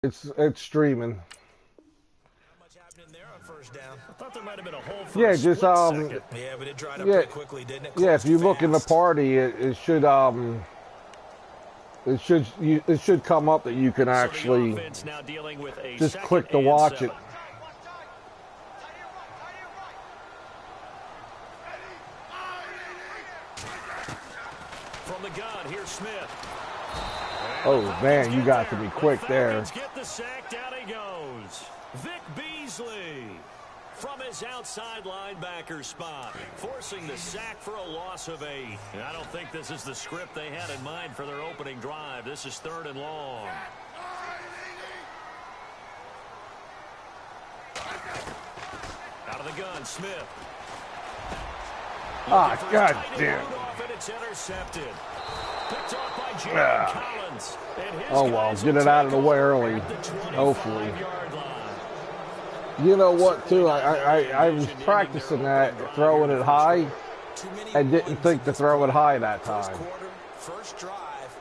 It's streaming. Not much happening there on first down. I thought there might have been a hole for Yeah, a just split second. Yeah, but it dried up pretty quickly, didn't it? Yeah, if you look in the fast. party, it should come up that you can actually just click to watch it. From the gun, here's Smith. Oh man, you got to be quick there. Get the sack, down he goes. Vic Beasley from his outside linebacker spot, forcing the sack for a loss of 8. And I don't think this is the script they had in mind for their opening drive. This is 3rd and long. Out of the gun, Smith. Ah, god damn. And it's intercepted. Picked off by Jared Collins. Oh well, get it out of the way early, hopefully. You know what, too? I was practicing that, throwing it high, and didn't think to throw it high that time. First drive,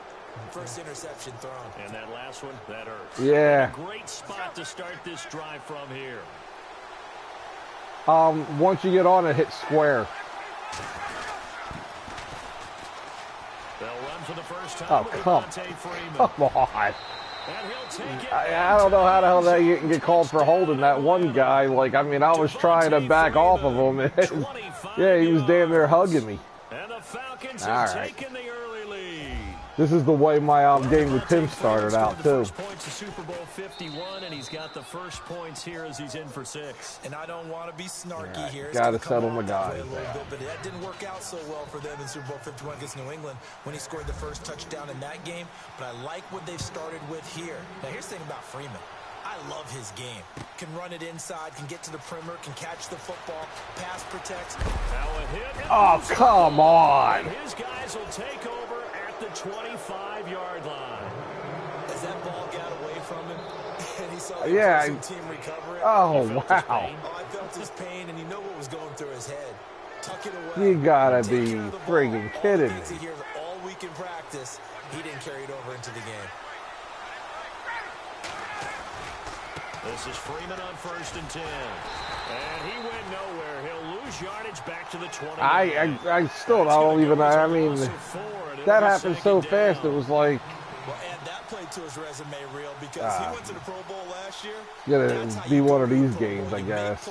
first interception thrown. And that last one, that hurts. Yeah. Great spot to start this drive from here. Once you get on it, hit square. They'll run for the first time. Oh, come on. I don't know how the hell that you can get called for holding that one guy. Like, I mean, I was trying to back off of him. And, yeah, he was damn near hugging me. And the Falcons have taken the early lead. This is the way my game with Tim started out, too. Points to Super Bowl 51, and he's got the first points here as he's in for 6. And I don't want to be snarky here. Got to settle my guys. But that didn't work out so well for them in Super Bowl 51 against New England when he scored the first touchdown in that game. But I like what they've started with here. Now, here's the thing about Freeman. I love his game. Can run it inside, can get to the perimeter, can catch the football, pass protects. Now a hit. Oh, come on. His guys will take over at the 25-yard line. As that ball got away from him, and he saw the team recover it. Oh, wow. I felt his pain, and you know what was going through his head. Tuck it away. You gotta be friggin' kidding me. He hears all week in practice. He didn't carry it over into the game. This is Freeman on 1st and 10. And he went nowhere. He'll lose yardage back to the 20. I still don't even, I mean, that happened so fast, it was like. Well, add that play to his resume reel because he went to the Pro Bowl last year. Gonna be one of these games, I guess.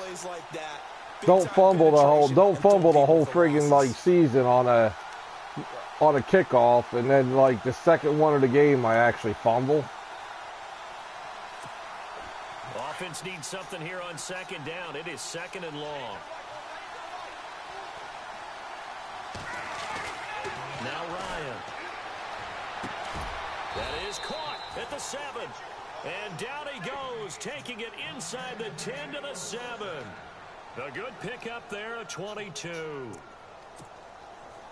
Don't fumble the whole friggin' like season on a kickoff, and then like the second one of the game I actually fumble. Offense needs something here on 2nd down. It is 2nd and long. Now Ryan. That is caught at the 7. And down he goes, taking it inside the 10 to the 7. A good pickup there at 22.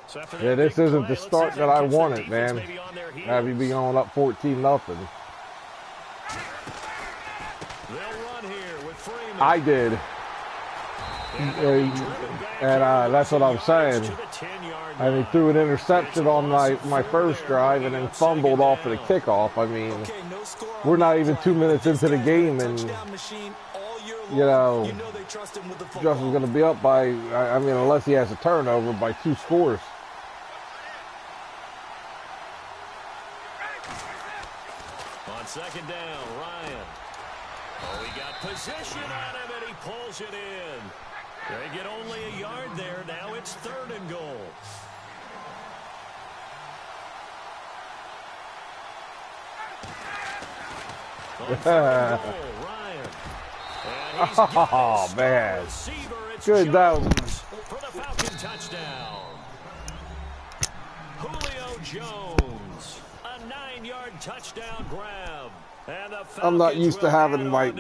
So yeah, this isn't the start that I wanted, man. Have you be going up 14-0. They'll run here with Freeman. I did. And that's what I'm saying. I mean, threw an interception on my first drive and then fumbled off of the kickoff. I mean, we're not even 2 minutes into the game, and, you know, Justin's going to be up by, I mean, unless he has a turnover, by 2 scores. On 2nd down, Ryan. Oh, he got position on him, and he pulls it in. They get only a yard there. Now it's 3rd and goal. Ryan. Oh, man. Good, that was... For the Falcon touchdown. Julio Jones. A 9-yard touchdound grab. I'm not used to having my,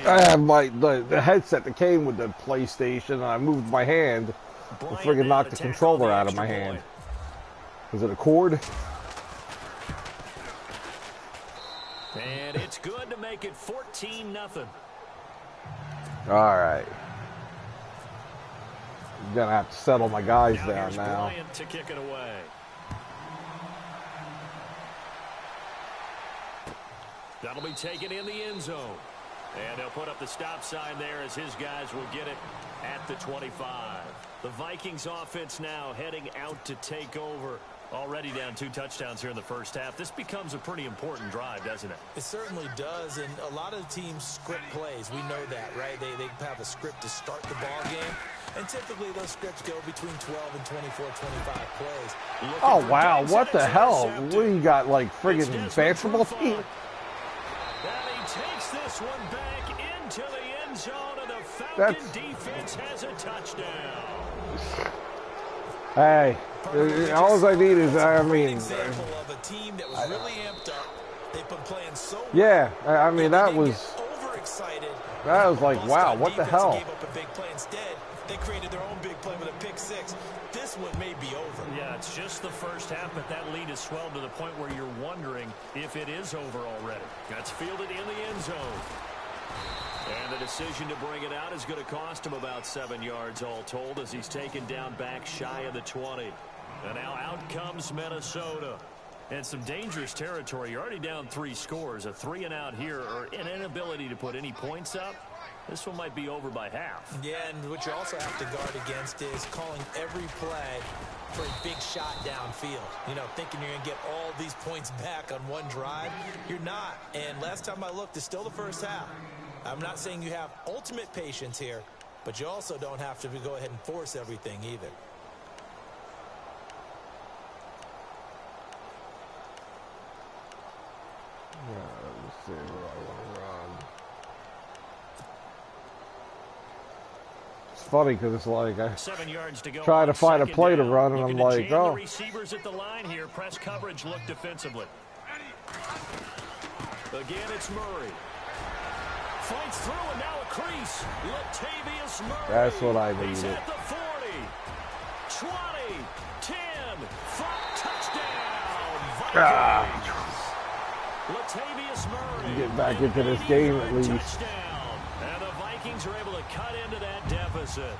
I have the headset that came with the PlayStation, and I moved my hand and friggin' knocked the controller out of my hand. Is it a cord? And it's good to make it 14-0. All right. I'm gonna have to settle my guys down now. Bryant to kick it away. That'll be taken in the end zone. And they'll put up the stop sign there as his guys will get it at the 25. The Vikings offense now heading out to take over. Already down 2 touchdowns here in the first half. This becomes a pretty important drive, doesn't it? It certainly does, and a lot of teams script plays. We know that, right? They have a script to start the ball game, and typically those scripts go between 12 and 24, 25 plays. Oh, wow. What the hell? What do you got, like, friggin' basketball team? And he takes this one back into the end zone, and the Falcon defense has a touchdown. Hey, all I need is, I mean, example of a team that was really amped up. They've been playing so yeah, I mean, that was overexcited. That was like, wow, what the hell? Gave up a big play instead. They created their own big play with a pick six. This one may be over. Yeah, it's just the first half, but that lead has swelled to the point where you're wondering if it is over already. That's fielded in the end zone. And the decision to bring it out is going to cost him about 7 yards all told as he's taken down back shy of the 20. And now out comes Minnesota. And some dangerous territory. You're already down 3 scores. A 3-and-out here or an inability to put any points up. This one might be over by half. Yeah, and what you also have to guard against is calling every play for a big shot downfield. You know, thinking you're going to get all these points back on one drive. You're not. And last time I looked, it's still the first half. I'm not saying you have ultimate patience here, but you also don't have to go ahead and force everything either. Let's see where I want to run. It's funny because it's like I 7 yards to go try to find a play to run, and I'm like, oh. The receivers at the line here. Press coverage look defensively. Again, it's Murray. Fights through and now a crease. Latavius Murray. That's what I needed. He's at the 40, 20, 10, 5, touchdown. Latavius Murray. Get back into this game at least. Touchdown. And the Vikings are able to cut into that deficit.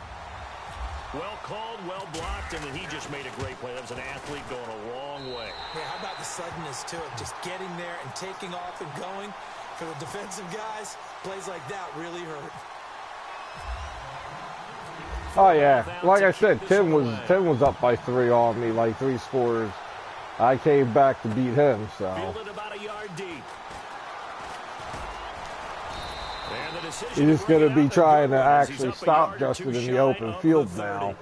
Well called, well blocked, and then he just made a great play. That was an athlete going a long way. Yeah, how about the suddenness to it? Just getting there and taking off and going. For the defensive guys, plays like that really hurt. Oh yeah, like I said, Tim was up by 3 on me, like 3 scores. I came back to beat him, so. Fielded about a yard deep. He's just going to be trying to actually stop Justin in the open field now.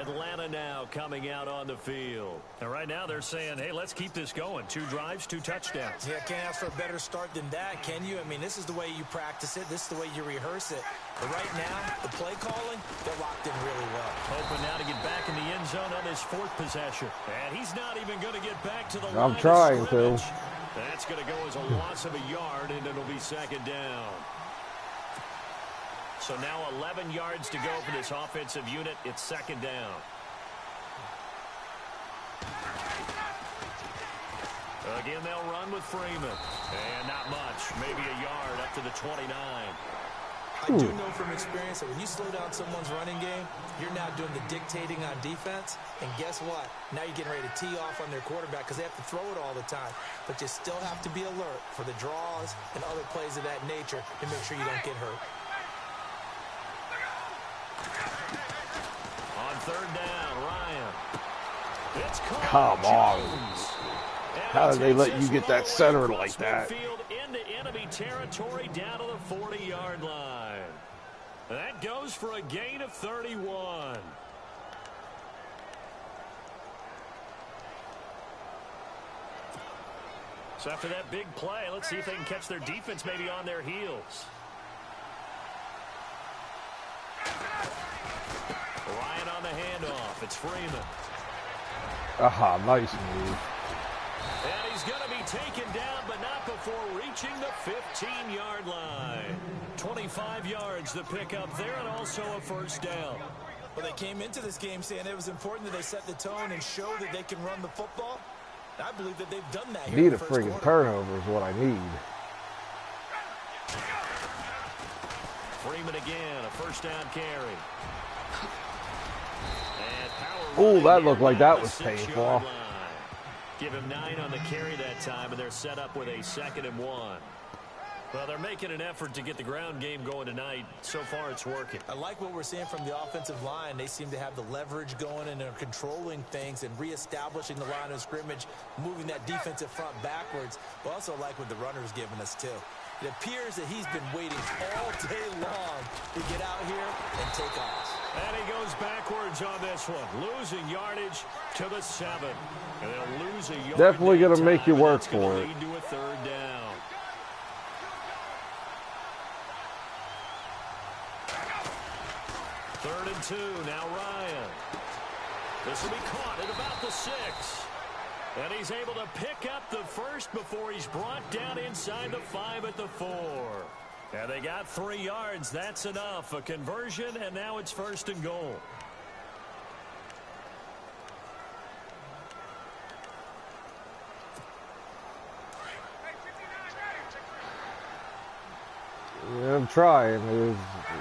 Atlanta now coming out on the field. And right now they're saying, hey, let's keep this going. 2 drives, 2 touchdowns. Yeah, can't ask for a better start than that, can you? I mean, this is the way you practice it. This is the way you rehearse it. But right now, the play calling, they're locked in really well. Hoping now to get back in the end zone on his 4th possession. And he's not even going to get back to the line. I'm trying to. That's going to go as a loss of a yard, and it'll be 2nd down. So now 11 yards to go for this offensive unit. It's 2nd down. Again, they'll run with Freeman. And not much. Maybe a yard up to the 29. I do know from experience that when you slow down someone's running game, you're now doing the dictating on defense. And guess what? Now you're getting ready to tee off on their quarterback because they have to throw it all the time. But you still have to be alert for the draws and other plays of that nature to make sure you don't get hurt. On 3rd down, Ryan. It's Come on. How did they let you get that center like that? Into enemy territory down to the 40-yard line. That goes for a gain of 31. So after that big play, let's see if they can catch their defense maybe on their heels. Ryan on the handoff. It's Freeman. Aha, nice move. And he's going to be taken down, but not before reaching the 15-yard line. 25 yards the pick up there, and also a 1st down. Well, they came into this game saying it was important that they set the tone and show that they can run the football. I believe that they've done that here. Need a friggin' turnover is what I need. Freeman again, a 1st down carry. Oh, that looked like that was painful. Give him 9 on the carry that time, and they're set up with a 2nd and 1. Well, they're making an effort to get the ground game going tonight. So far, it's working. I like what we're seeing from the offensive line. They seem to have the leverage going and are controlling things and reestablishing the line of scrimmage, moving that defensive front backwards. But also like what the runner's giving us, too. It appears that he's been waiting all day long to get out here and take off. And he goes backwards on this one, losing yardage to the 7. And they'll lose a yard. Definitely going to make you work for it. Lead to a 3rd down. Third and 2, now Ryan. This will be caught at about the 6. And he's able to pick up the first before he's brought down inside the 5 at the 4. And they got 3 yards. That's enough. A conversion, and now it's 1st and goal. Yeah, I'm trying.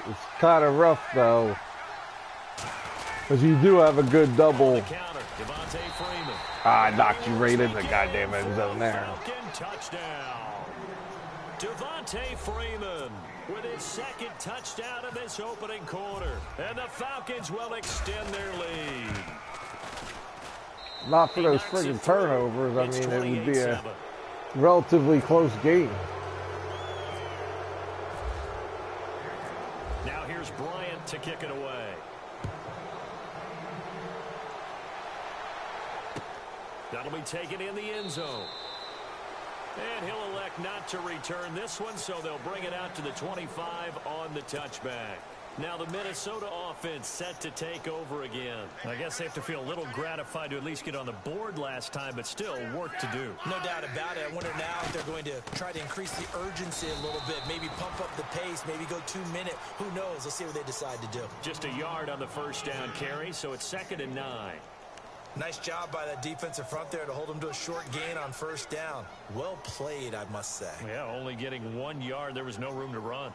It's kind of rough, though. Because you do have a good double. I knocked you right in the goddamn end zone there. Touchdown. Devontae Freeman with his 2nd touchdown of this opening quarter. And the Falcons will extend their lead. Not for those friggin' turnovers. I mean, it would be a relatively close game. Now here's Bryant to kick it away. That'll be taken in the end zone. And he'll elect not to return this one, so they'll bring it out to the 25 on the touchback. Now the Minnesota offense set to take over again. I guess they have to feel a little gratified to at least get on the board last time, but still work to do. No doubt about it. I wonder now if they're going to try to increase the urgency a little bit, maybe pump up the pace, maybe go 2-minute. Who knows? Let's see what they decide to do. Just a yard on the 1st down carry, so it's 2nd and 9. Nice job by that defensive front there to hold them to a short gain on 1st down. Well played, I must say. Yeah, only getting 1 yard. There was no room to run.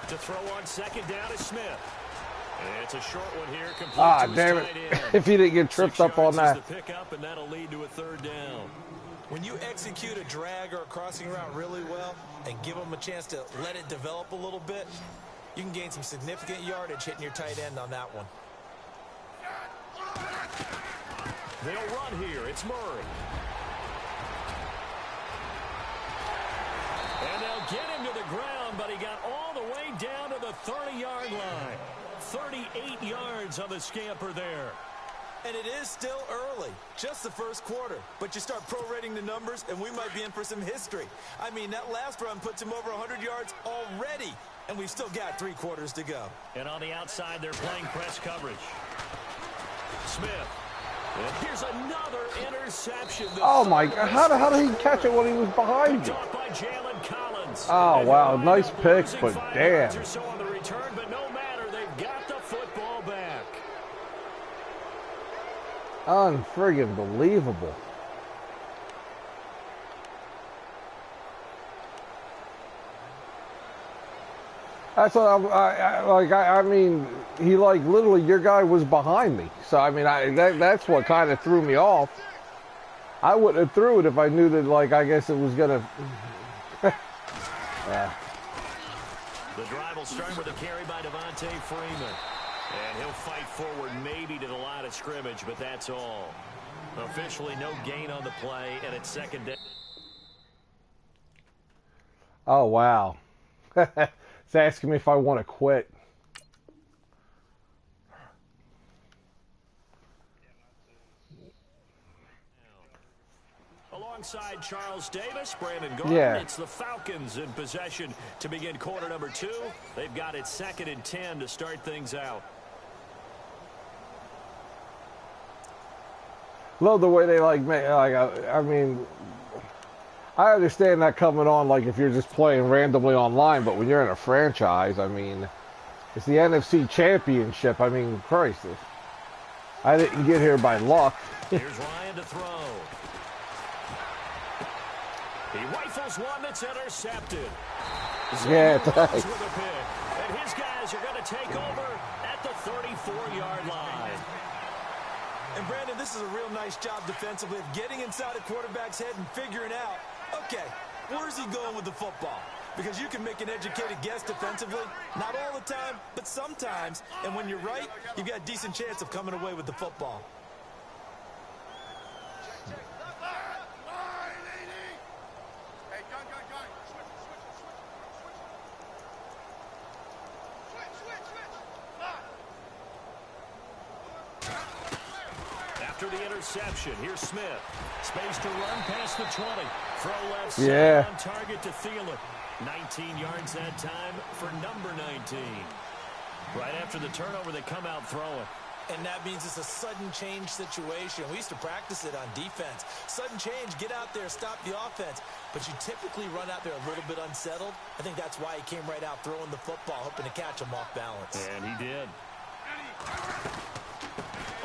To throw on 2nd down is Smith. And it's a short one here. Ah, damn it. If he didn't get tripped up on that. The pickup, and that'll lead to a 3rd down. When you execute a drag or a crossing route really well and give them a chance to let it develop a little bit, you can gain some significant yardage hitting your tight end on that one. They'll run here. It's Murray. And they'll get him to the ground, but he got all the way down to the 30-yard line. 38 yards on the scamper there. And it is still early, just the 1st quarter. But you start prorating the numbers, and we might be in for some history. I mean, that last run puts him over 100 yards already, and we've still got 3 quarters to go. And on the outside, they're playing press coverage. Smith. And here's another interception. Oh, my God. How did he catch it when he was behind me? By Jalen Collins. Oh, wow. Nice pick, but damn. So on the return, but no matter, they've got the football back. Unfriggin' believable. That's what I mean, he like literally your guy was behind me. So I mean, that's what kind of threw me off. I wouldn't have threw it if I knew that, like, I guess it was gonna. Yeah. The drive will start with a carry by Devontae Freeman. And he'll fight forward maybe to the line of scrimmage, but that's all. Officially no gain on the play, and it's 2nd down. Oh, wow. It's asking me if I want to quit. Alongside Charles Davis, Brandon Gordon, It's the Falcons in possession to begin quarter number 2. They've got it 2nd and 10 to start things out. Love the way they I mean, I understand that coming on, like, if you're just playing randomly online, but when you're in a franchise, I mean, it's the NFC Championship. I mean, Christ, I didn't get here by luck. Here's Ryan to throw. He rifles one that's intercepted. Yeah, thanks. With a pick. And his guys are going to take over at the 34-yard line. And Brandon, this is a real nice job defensively of getting inside a quarterback's head and figuring out, okay, where's he going with the football? Because you can make an educated guess defensively, not all the time, but sometimes. And when you're right, you've got a decent chance of coming away with the football. After the interception, here's Smith. Space to run past the 20. Throw left yeah. side on target to Thielen. 19 yards that time for number 19. Right after the turnover, they come out throwing. And that means it's a sudden change situation. We used to practice it on defense. Sudden change, get out there, stop the offense. But you typically run out there a little bit unsettled. I think that's why he came right out throwing the football, hoping to catch him off balance. And he did.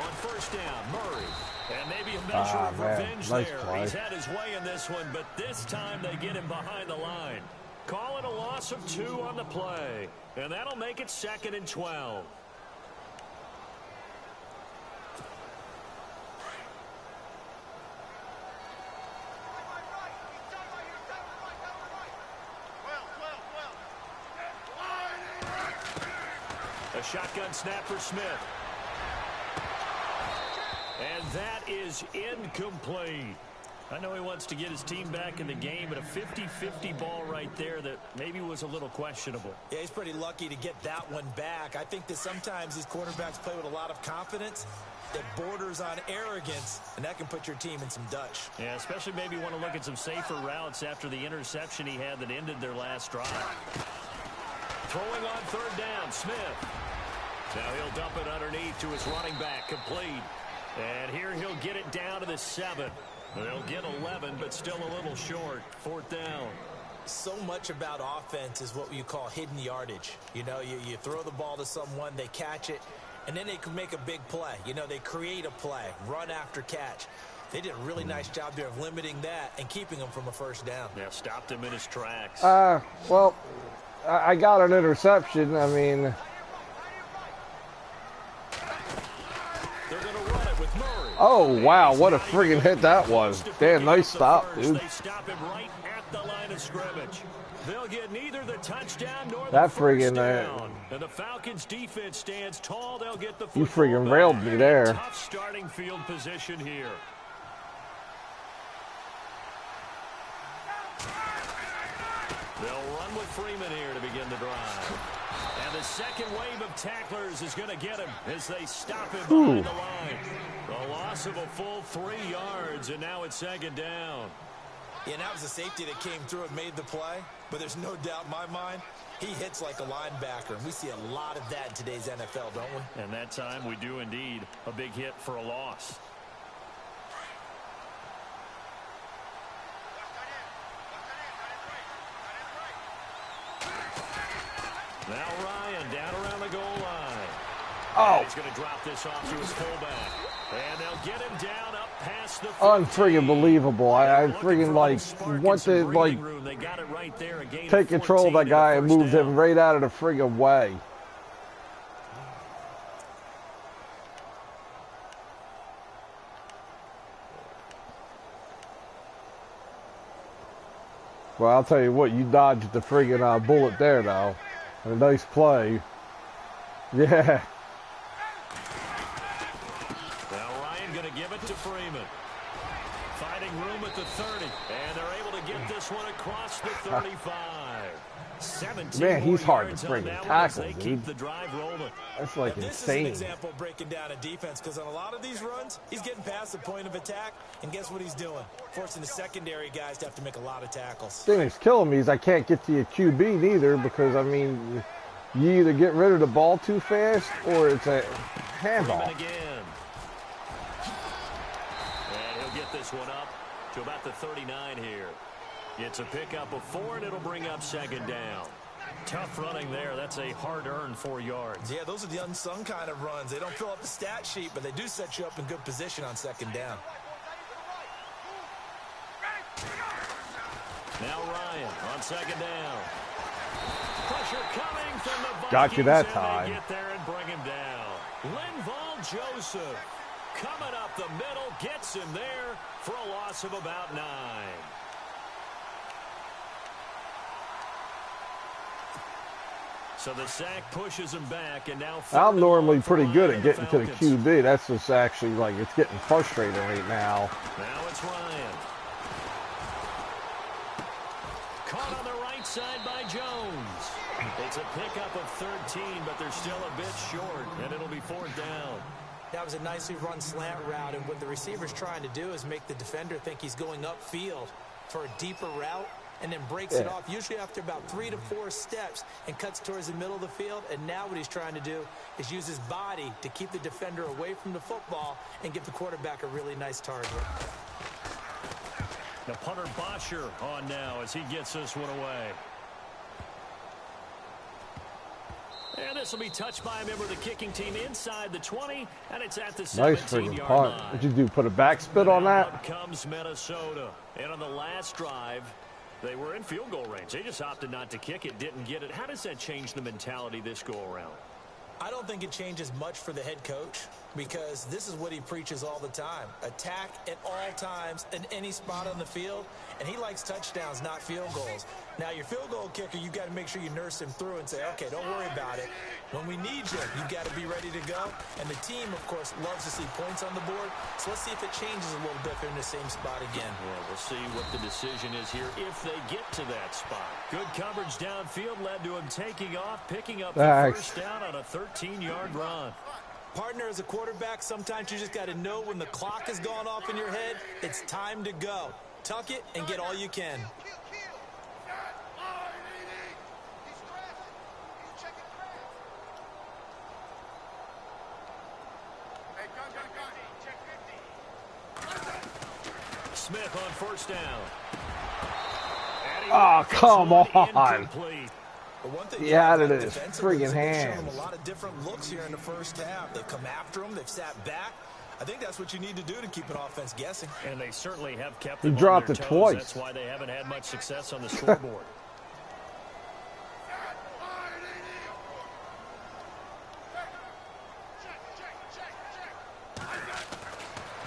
On first down, Murray. And maybe a measure of revenge nice there. play. He's had his way in this one, but this time they get him behind the line. Call it a loss of 2 on the play. And that'll make it 2nd and 12. A shotgun snap for Smith. And that is incomplete. I know he wants to get his team back in the game, but a 50-50 ball right there that maybe was a little questionable. Yeah, he's pretty lucky to get that one back. I think that sometimes these quarterbacks play with a lot of confidence that borders on arrogance, and that can put your team in some Dutch. Yeah, especially maybe want to look at some safer routes after the interception he had that ended their last drive. Throwing on third down, Smith. Now he'll dump it underneath to his running back, complete. And here he'll get it down to the 7. They'll get 11, but still a little short. 4th down. So much about offense is what you call hidden yardage. You know, you throw the ball to someone, they catch it, and then they can make a big play. You know, they create a play, run after catch. They did a really nice job there of limiting that and keeping him from a first down. Yeah, stopped him in his tracks. Well, I got an interception. I mean... Oh, wow, what a friggin' hit that was. Damn, nice stop, dude. They stop him right at the line of scrimmage. They'll get neither the touchdown nor that the first friggin' down. And the Falcons defense stands tall. They'll get the you football friggin' back. railed me there. Tough starting field position here. They'll run with Freeman here to begin the drive. And the second wave of tacklers is going to get him as they stop him behind the line. A loss of a full 3 yards, and now it's 2nd down. Yeah, and that was a safety that came through and made the play. But there's no doubt in my mind, he hits like a linebacker. And we see a lot of that in today's NFL, don't we? And that time we do indeed. A big hit for a loss. Now Ryan down around the goal line. Oh. He's going to drop this off to his fullback. And they'll get him down up past the 15. Unfriggin' believable. I friggin' like want to like They got it right there. A gain take control of that guy and move him right out of the friggin' way. Well, I'll tell you what, you dodged the friggin' bullet there, though. A nice play. Yeah. Now Ryan going to give it to Freeman. Finding room at the 30. And they're able to get this one across the 35. 17 Man, he's hard to yards friggin' on that tackle, one as they dude. keep the drive rolling. That's like This insane. is an example of breaking down a defense, because on a lot of these runs, he's getting past the point of attack, and guess what he's doing? Forcing the secondary guys to have to make a lot of tackles. The thing that's killing me is I can't get to your QB neither, because, I mean, you either get rid of the ball too fast or it's a handoff. Again. And he'll get this one up to about the 39 here. It's a pickup of 4, and it'll bring up 2nd down. Tough running there. That's a hard-earned 4 yards. Yeah, those are the unsung kind of runs. They don't fill up the stat sheet, but they do set you up in good position on 2nd down. Now Ryan on 2nd down. Pressure coming from the Vikings. Got you that time. Get there and bring him down. Linval Joseph. Coming up the middle, gets him there for a loss of about 9. So the sack pushes him back, and now I'm normally pretty good at getting to the QB. That's just actually like it's getting frustrating right now. Now it's Ryan. Caught on the right side by Jones. It's a pickup of 13, but they're still a bit short, and it'll be 4th down. That was a nicely run slant route, and what the receiver's trying to do is make the defender think he's going upfield for a deeper route, and then breaks it off, usually after about 3 to 4 steps, and cuts towards the middle of the field. And now what he's trying to do is use his body to keep the defender away from the football and give the quarterback a really nice target. The punter Bosher on now as he gets this one away. And this will be touched by a member of the kicking team inside the 20, and it's at the 17-yard line. What'd you do, put a backspin on that? Out comes Minnesota. And on the last drive, they were in field goal range. They just opted not to kick it, didn't get it. How does that change the mentality this go-around? I don't think it changes much for the head coach, because this is what he preaches all the time. Attack at all times in any spot on the field, and he likes touchdowns, not field goals. Now, your field goal kicker, you've got to make sure you nurse him through and say, okay, don't worry about it. When we need you, you've got to be ready to go. And the team, of course, loves to see points on the board. So let's see if it changes a little bit if they're in the same spot again. Yeah, we'll see what the decision is here if they get to that spot. Good coverage downfield led to him taking off, picking up the first down on a 13-yard run. Partner, as a quarterback, sometimes you just got to know when the clock has gone off in your head, it's time to go. Tuck it and get all you can. Smith on first down. Oh, come on. He had it in his friggin' hands. A lot of different looks here in the first half. They've come after him. They've sat back. I think that's what you need to do to keep an offense guessing. And they certainly have kept them on dropped their it toes. twice. That's why they haven't had much success on the scoreboard.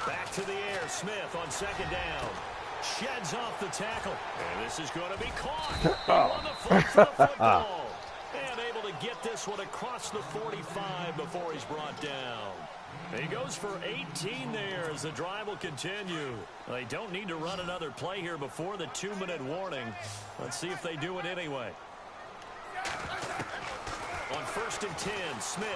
Back to the air. Smith on second down. Sheds off the tackle. And this is going to be caught. On the foot for the football. And able to get this one across the 45 before he's brought down. He goes for 18 there as the drive will continue. They don't need to run another play here before the 2-minute warning. Let's see if they do it anyway. On 1st and 10, Smith.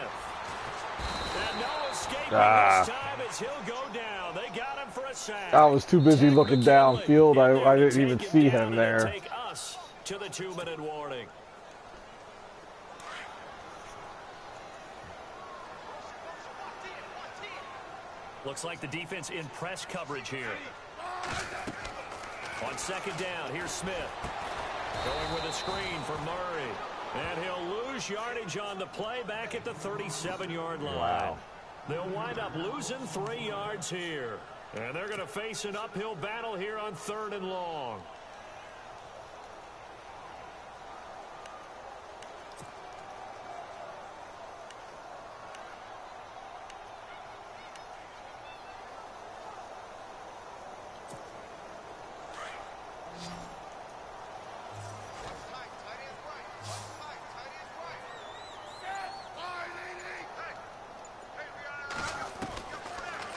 And no escape this time as he'll go down. They got him for a sack. I was too busy looking downfield. I didn't even see him there. Take us to the 2-minute warning. Looks like the defense in press coverage here. On second down, here's Smith. Going with a screen for Murray. And he'll lose yardage on the play back at the 37-yard line. Wow. They'll wind up losing 3 yards here. And they're going to face an uphill battle here on 3rd and long.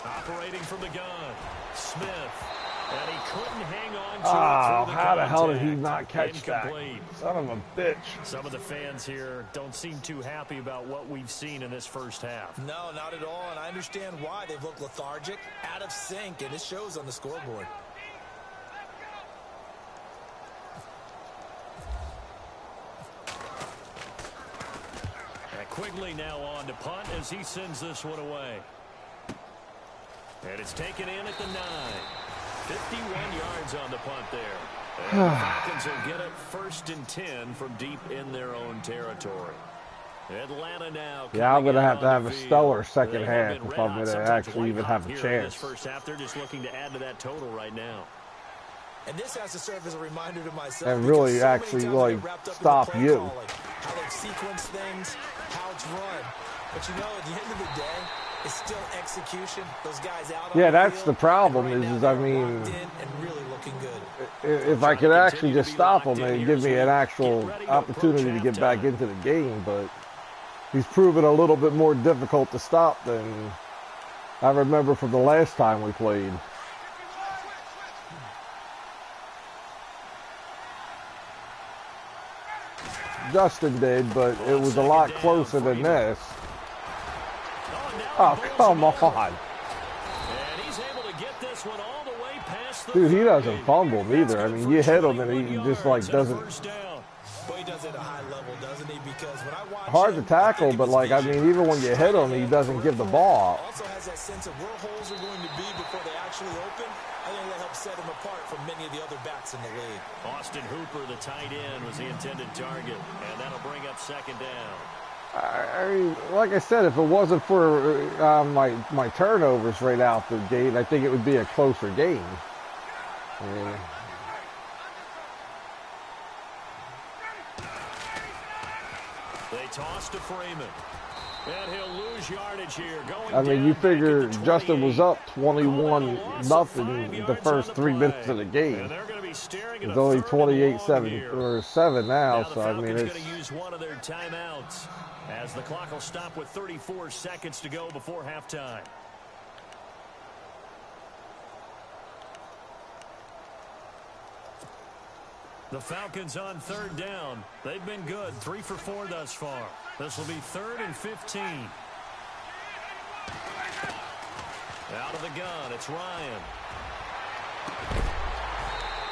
Operating from the gun, Smith, and he couldn't hang on to it. How the hell did he not catch that? Son of a bitch. Some of the fans here don't seem too happy about what we've seen in this first half. No, not at all, and I understand why. They've looked lethargic, out of sync, and it shows on the scoreboard. And Quigley now on to punt as he sends this one away. And it's taken in at the 9. 51 yards on the punt there. And the Falcons will get it 1st and 10 from deep in their own territory. Atlanta now. Yeah, I'm going to have a stellar second half if I'm going to actually even have a chance. First half, they're just looking to add to that total right now. And this has to serve as a reminder to myself. And really actually, like, stop you. How they've sequenced things, how it's run. But you know, at the end of the day, It's still execution. Those guys out. Yeah, that's the problem. Is I mean, and really looking good. If I could actually just stop him and give me an actual opportunity to get back into the game, but he's proven a little bit more difficult to stop than I remember from the last time we played. Justin did, but it was a lot closer than this. Oh, come on. Dude, he doesn't fumble either. I mean, you hit him and he just like doesn't. Hard to tackle, but like, I mean, even when you hit him, he doesn't give the ball. Also has that sense of where holes are going to be before they actually open. I think that helps set him apart from many of the other backs in the league. Austin Hooper, the tight end, was the intended target, and that'll bring up second down. I mean, like I said, if it wasn't for my turnovers right out the gate, I think it would be a closer game. Yeah. They toss to Freeman. And he'll lose yardage here. I mean, you figure Justin was up 21-0 the first 3 minutes of the game. It's only 28-7 or 7 now, so I mean, it's going to use one of their timeouts as the clock will stop with 34 seconds to go before halftime. The Falcons on third down. They've been good, 3 for 4 thus far. This will be 3rd and 15. Out of the gun, it's Ryan.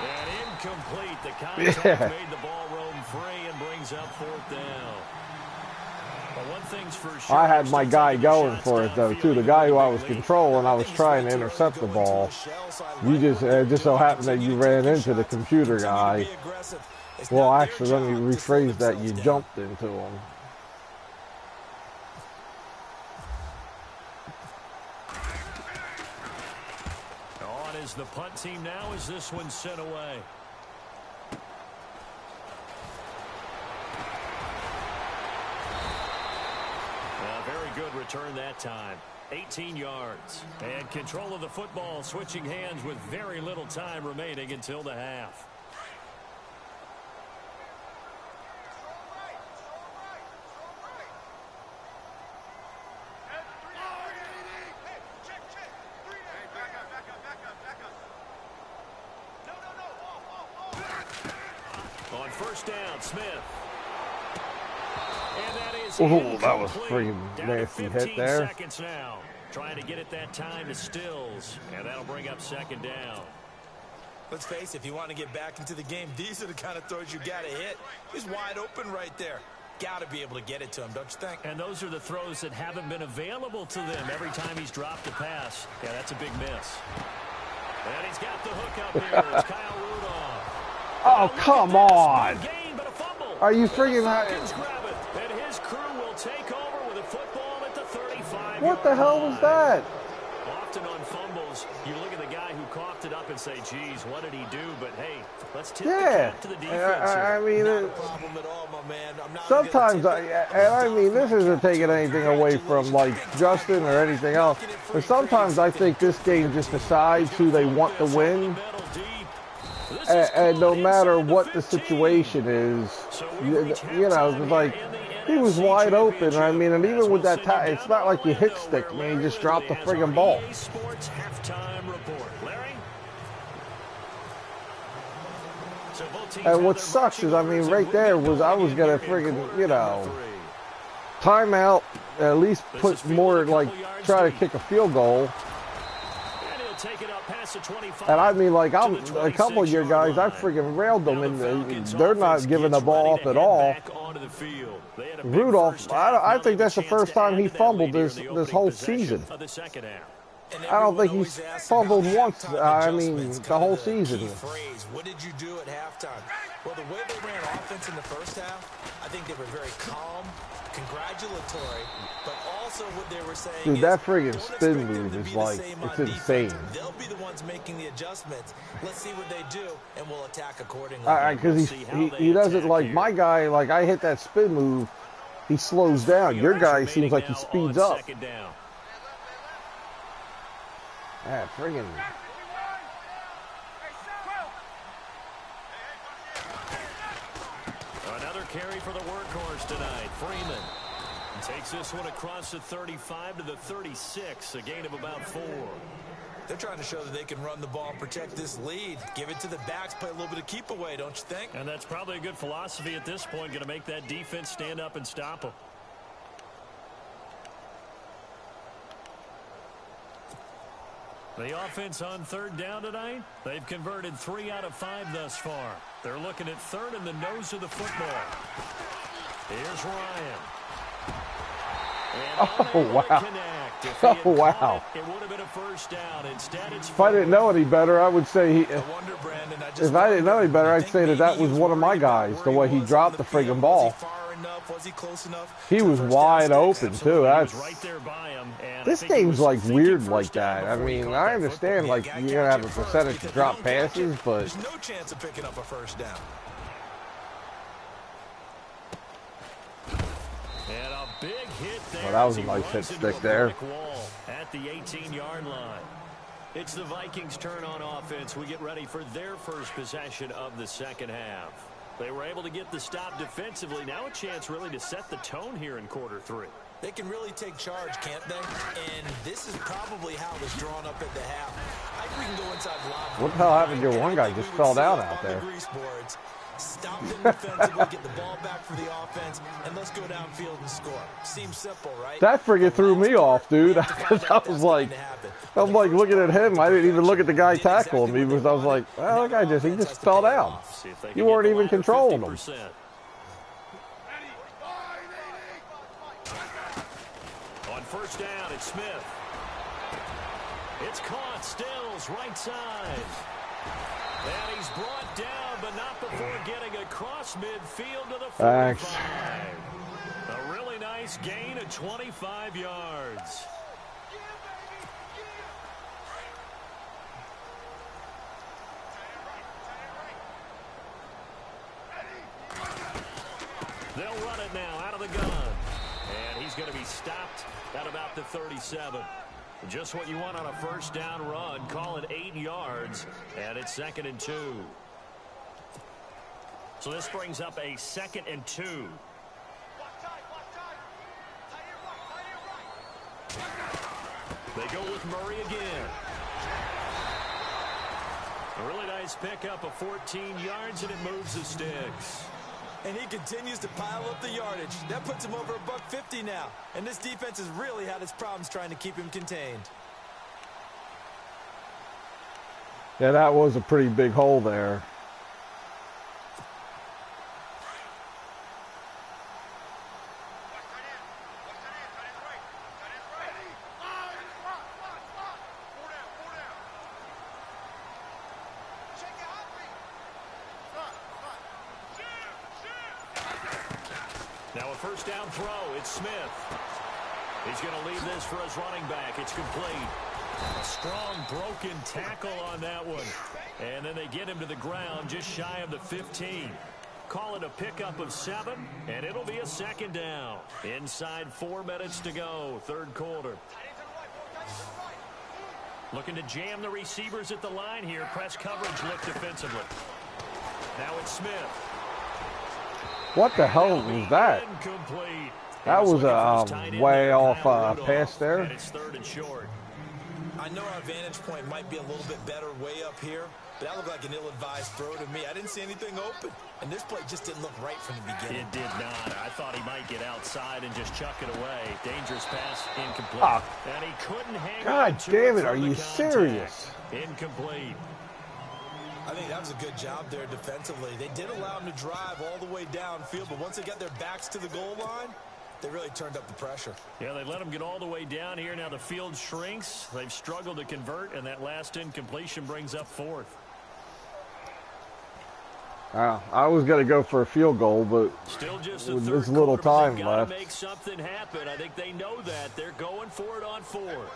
And incomplete. The contact made the ball roam free and brings up 4th down. But one thing's for sure, I had my guy going for it though too. The guy who I was controlling, I was trying to intercept the ball. You just so happened that you ran into the computer guy. Well, actually, let me rephrase that. You jumped into him. On is the punt team now as this one's sent away. Good return that time. 18 yards. And control of the football switching hands with very little time remaining until the half. On first down, Smith. Oh, that was pretty nasty hit there. Seconds now. Trying to get it that time to Stills, and that'll bring up second down. Let's face it, if you want to get back into the game, these are the kind of throws you got to hit. He's wide open right there. Got to be able to get it to him, don't you think? And those are the throws that haven't been available to them every time he's dropped a pass. Yeah, that's a big miss. And he's got the hook up here. It's Kyle Rudolph. Oh, come on. Gain, but a fumble. Are you freaking out? And his crew will take over with a football at the 35. What the hell was that? Often on fumbles, you look at the guy who coughed it up and say, geez, what did he do? But hey, let's tip the cap to the defense. I mean, not a problem at all, my man. I'm not sometimes, I mean, this isn't taking anything away from, like, Justin or anything else, but sometimes I think this game just decides who they want to win, and no matter what the situation is, you know, like, he was wide open. I mean, and even with that, it's not like you hit stick, man. You just dropped the friggin' ball. And what sucks is, I mean, right there was I was gonna friggin', you know, timeout. At least put more, like, try to kick a field goal. And I mean, like, I'm a couple of your guys, I friggin' railed them, and they're not giving the ball up at all. Rudolph, I think that's the first time he fumbled this whole season. I don't think he's fumbled once, I mean, the whole season. What did you do at halftime? Well, the way they ran offense in the first half, I think they were very calm, congratulatory, but also what they were saying Dude, that friggin' spin move is like, it's insane. They'll be the ones making the adjustments. Let's see what they do, and we'll attack accordingly. Because he doesn't, like, my guy, like, I hit that spin move, he slows down. Your guy seems like he speeds up. Yeah, friggin'. Another carry for the workhorse tonight. Freeman takes this one across the 35 to the 36, a gain of about 4. They're trying to show that they can run the ball and protect this lead. Give it to the backs, play a little bit of keep away, don't you think? And that's probably a good philosophy at this point, going to make that defense stand up and stop them. The offense on third down tonight, they've converted 3 out of 5 thus far. They're looking at third in the nose of the football. Here's Ryan. Oh, wow. Oh, wow. It would have been a first down. Instead, it's if I didn't know any better, I would say if I didn't know any better, I'd say that was one of my guys, the way he dropped the friggin' ball. He was wide open, too. This game's, like, weird like that. I mean, I understand, like, you're going to have a percentage to drop passes, but... There's no chance of picking up a first down. And a big hit there. Well, that was a nice hit stick there. At the 18-yard line. It's the Vikings' turn on offense. We get ready for their first possession of the second half. They were able to get the stop defensively. Now a chance really to set the tone here in quarter 3. They can really take charge, can't they? And this is probably how it was drawn up at the half. I think we can go inside the locker. What the hell happened to your one guy just fell down out there? Stop them defensively, get the ball back for the offense, and let's go downfield and score. Seems simple, right? That friggin' threw me off, dude. I was like, I'm like looking at him. I didn't even look at the guy tackling me because I was like, well, that guy he just fell down. You weren't even controlling him. On first down, it's Smith. It's caught, Stills, right side. And he's brought down, but not before getting across midfield to the 45. A really nice gain of 25 yards. They'll run it now out of the gun. And he's going to be stopped at about the 37. Just what you want on a first down run. Call it 8 yards, and it's 2nd and 2. So this brings up a 2nd and 2. They go with Murray again. A really nice pickup of 14 yards, and it moves the sticks. And he continues to pile up the yardage. That puts him over $150 now. And this defense has really had its problems trying to keep him contained. Yeah, that was a pretty big hole there. Now a first down throw. It's Smith. He's going to leave this for his running back. It's complete. A strong broken tackle on that one. And then they get him to the ground just shy of the 15. Call it a pickup of 7, and it'll be a 2nd down. Inside 4 minutes to go, 3rd quarter. Looking to jam the receivers at the line here. Press coverage look defensively. Now it's Smith. What the hell was that? Incomplete. That was a way off pass there. And it's 3rd and short. I know our vantage point might be a little bit better way up here, but that looked like an ill-advised throw to me. I didn't see anything open, and this play just didn't look right from the beginning. It did not. I thought he might get outside and just chuck it away. Dangerous pass, incomplete. And he couldn't hang on to it. God damn it, are you serious? Incomplete. I think that was a good job there defensively. They did allow him to drive all the way downfield, but once they got their backs to the goal line, they really turned up the pressure. Yeah, they let them get all the way down here. Now the field shrinks. They've struggled to convert, and that last incompletion brings up 4th. I was going to go for a field goal, but still just with this little time left. Make something happen. I think they know that. They're going for it on 4th.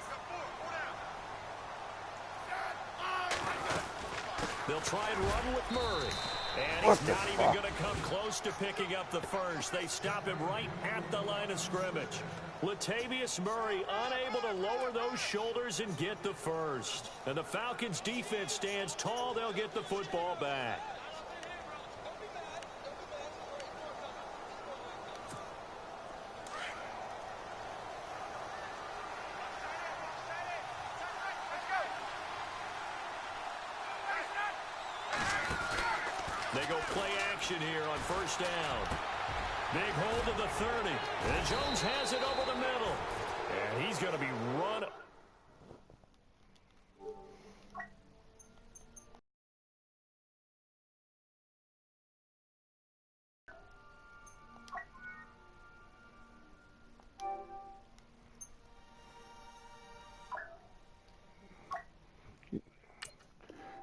They'll try and run with Murray. And he's not even going to come close to picking up the first. They stop him right at the line of scrimmage. Latavius Murray unable to lower those shoulders and get the first. And the Falcons defense stands tall. They'll get the football back. They go play action here on first down. Big hold of the 30. And Jones has it over the middle. And he's going to be run.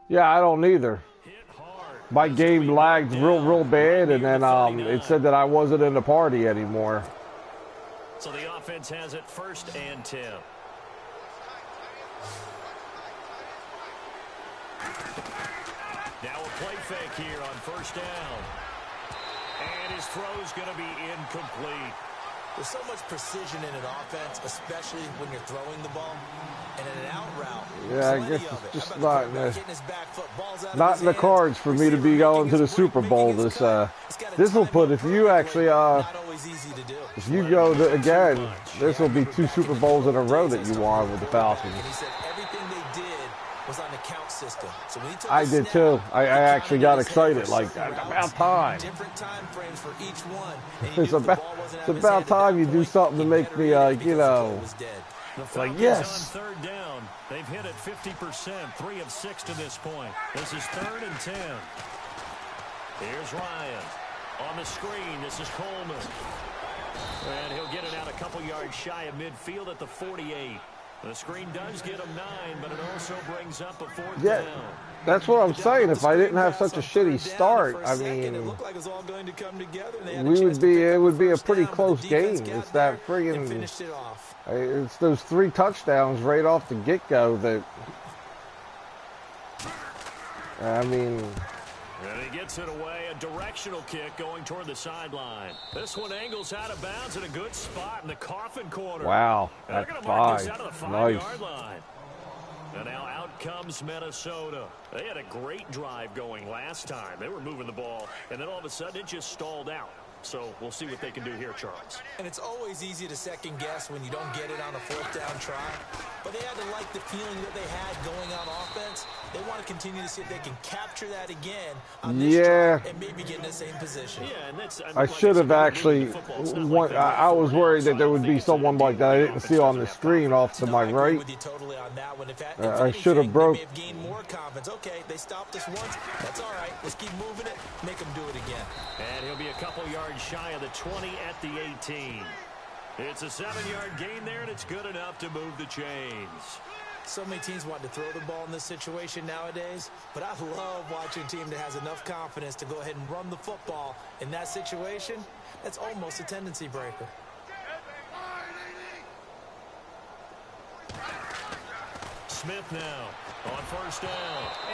Yeah, I don't either. My game lagged real bad, and then it said that I wasn't in the party anymore. So the offense has it 1st and 10. Now a play fake here on first down. And his throw's going to be incomplete. There's so much precision in an offense, especially when you're throwing the ball. And in an out route, yeah, I guess it's just not in the cards for me to be going to the Super Bowl. This will put, if you actually if you go to, again, this will be 2 Super Bowls in a row that you won with the Falcons. And he said everything they did was on the count system. So when he took I did too. I actually got excited, like, about time. Different time frames for each one. It's about time you do something to make me, you know, like, yes. On 3rd down. They've hit it 50%, 3 of 6 to this point. This is 3rd and 10. Here's Ryan on the screen. This is Coleman. And he'll get it out a couple yards shy of midfield at the 48. The screen does get him 9, but it also brings up a 4th down. That's what I'm saying. If I didn't have such a shitty start, I mean, it would be a pretty close game. It's that friggin', it's those 3 touchdowns right off the get-go that, I mean. And he gets it away, a directional kick going toward the sideline. This one angles out of bounds in a good spot in the coffin corner. Wow, that's 5. Nice. And now out comes Minnesota. They had a great drive going last time. They were moving the ball, and then all of a sudden it just stalled out. So we'll see what they can do here, Charles. And it's always easy to second guess when you don't get it on a 4th down try. But they had to like the feeling that they had going on offense. They want to continue to see if they can capture that again on this drive and maybe get in the same position. Yeah, and that's, I should have actually, I was worried that there would be someone like that I didn't see on the screen off to my right. I should have broke. Gained more confidence. Okay, they stopped us once. That's all right. Let's keep moving it. Make them do it again. And he'll be a couple yards shy of the 20 at the 18. It's a 7-yard gain there, and it's good enough to move the chains. So many teams want to throw the ball in this situation nowadays, but I love watching a team that has enough confidence to go ahead and run the football in that situation. That's almost a tendency breaker. Smith now on first down,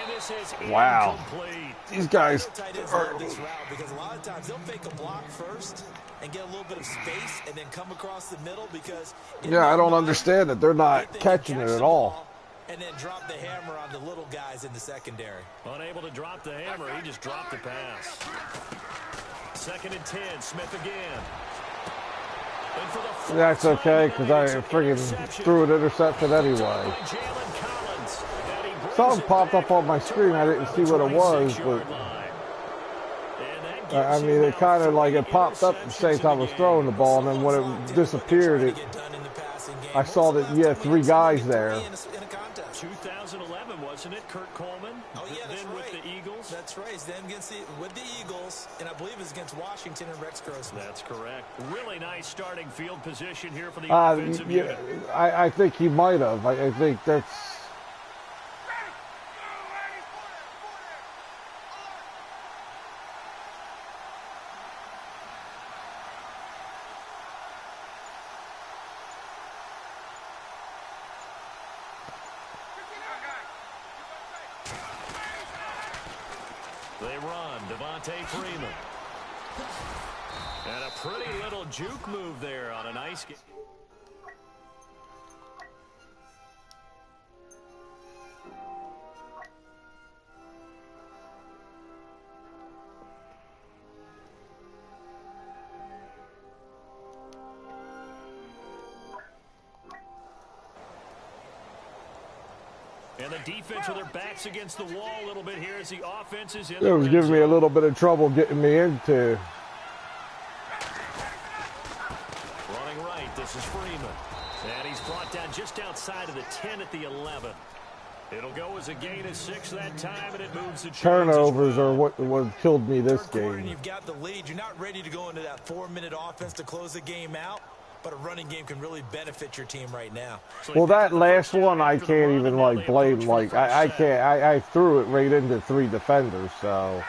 and this is incomplete. These guys are this route because a lot of times they'll fake a block first and get a little bit of space and then come across the middle because I don't understand that they're not catching it at all. And then drop the hammer on the little guys in the secondary. Unable to drop the hammer, he just dropped the pass. 2nd and 10, Smith again. That's okay, because I friggin' threw an interception anyway. Something popped up on my screen. I didn't see what it was, but I mean, it kind of like it popped up at the same time I was throwing the ball, and then when it disappeared, I saw that you had 3 guys there. 2011, wasn't it? Kurt Coleman. Oh yeah, that's then right. With the Eagles. That's right. Then with the Eagles, and I believe it's against Washington and Rex Grossman. That's correct. Really nice starting field position here for the offensive unit. I think he might have. I think that's. They They run. Devontae Freeman. And a pretty little juke move there on a nice game. And the defense with their backs against the wall a little bit here as the offense is in. It was giving me a little bit of trouble getting me into. Running right, this is Freeman. And he's brought down just outside of the 10 at the 11. It'll go as a gain of 6 that time, and it moves the turnovers are what killed me this game. You've got the lead. You're not ready to go into that 4-minute offense to close the game out. But a running game can really benefit your team right now. Well, that last one I can't even like blame. Like I can't. I threw it right into 3 defenders. So.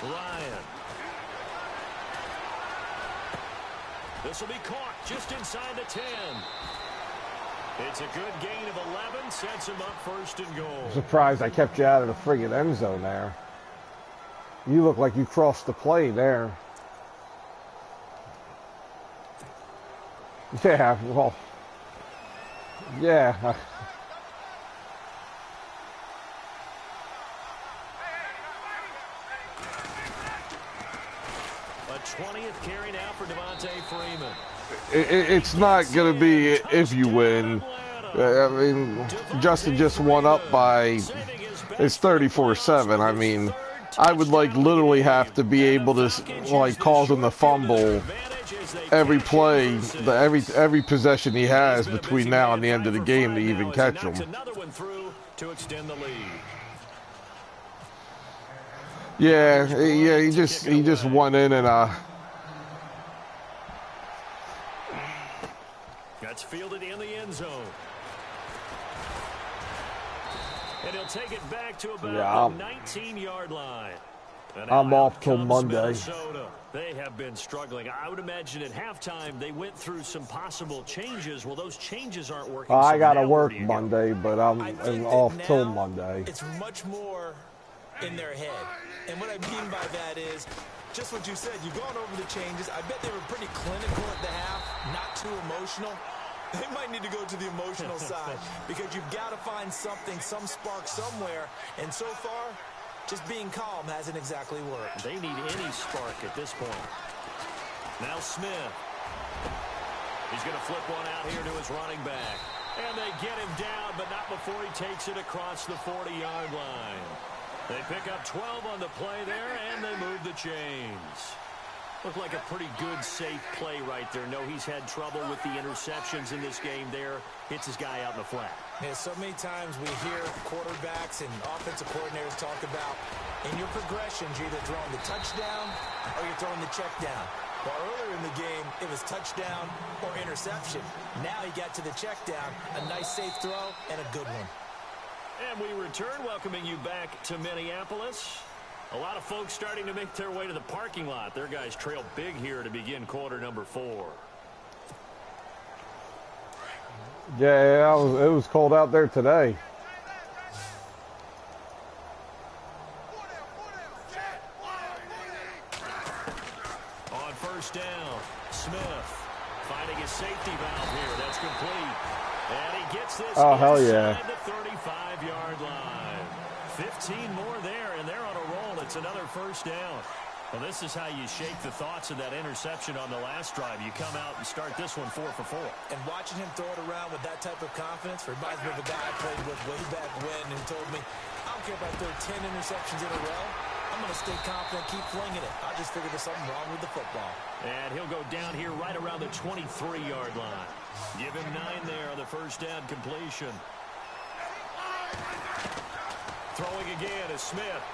Ryan. This will be caught just inside the 10. It's a good gain of 11. Sets him up first and goal. I'm surprised I kept you out of the friggin' end zone there. You look like you crossed the play there. Yeah, well, yeah. A 20th carry now for Devontae Freeman. It's not going to be if you win. I mean, Justin just won up by, it's 34-7. I mean, I would like literally have to be able to like cause him to fumble every play, every possession he has between now and the end of the game to even catch him. Yeah, he just went in and That's fielded in the end zone. And he'll take it back to about the 19-yard line. I'm off till Monday. Minnesota. They have been struggling. I would imagine at halftime they went through some possible changes. Well, those changes aren't working. I got to work Monday, but I'm off till Monday. It's much more in their head. And what I mean by that is just what you said. You've gone over the changes. I bet they were pretty clinical at the half, not too emotional. They might need to go to the emotional side because you've got to find something, some spark somewhere. And so far, just being calm hasn't exactly worked. They need any spark at this point. Now Smith. He's going to flip one out here to his running back. And they get him down, but not before he takes it across the 40-yard line. They pick up 12 on the play there, and they move the chains. Looked like a pretty good, safe play right there. No, he's had trouble with the interceptions in this game there. Hits his guy out in the flat. Yeah, so many times we hear quarterbacks and offensive coordinators talk about in your progressions, you're either throwing the touchdown or you're throwing the check down. Well, earlier in the game, it was touchdown or interception. Now he got to the check down, a nice safe throw, and a good one. And we return, welcoming you back to Minneapolis. A lot of folks starting to make their way to the parking lot. Their guys trail big here to begin quarter number 4. Yeah, it was cold out there today. On first down, Smith finding his safety valve here. That's complete. And he gets this hell yeah. inside the 35-yard line. 15 more there, and they're on a roll. It's another first down. Well, this is how you shake the thoughts of that interception on the last drive. You come out and start this one 4 for 4. And watching him throw it around with that type of confidence reminds me of a guy I played with way back when who told me, I don't care if I throw 10 interceptions in a row. I'm going to stay confident, keep flinging it. I just figured there's something wrong with the football. And he'll go down here right around the 23-yard line. Give him 9 there on the first down completion. Throwing again is Smith.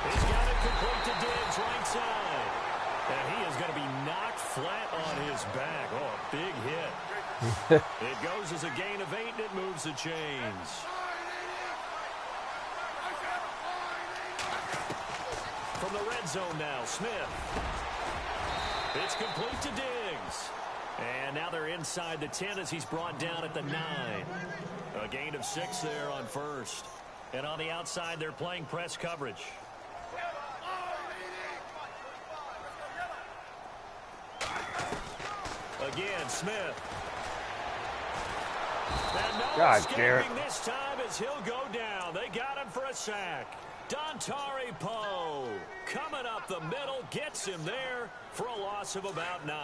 He's got it complete to Diggs, right side. And he is going to be knocked flat on his back. Oh, a big hit. It goes as a gain of 8, and it moves the chains. From the red zone now, Smith. It's complete to Diggs. And now they're inside the 10 as he's brought down at the 9. A gain of 6 there on first. And on the outside, they're playing press coverage. Again, Smith. And no escaping this time as he'll go down. They got him for a sack. Dontari Poe coming up the middle, gets him there for a loss of about 9.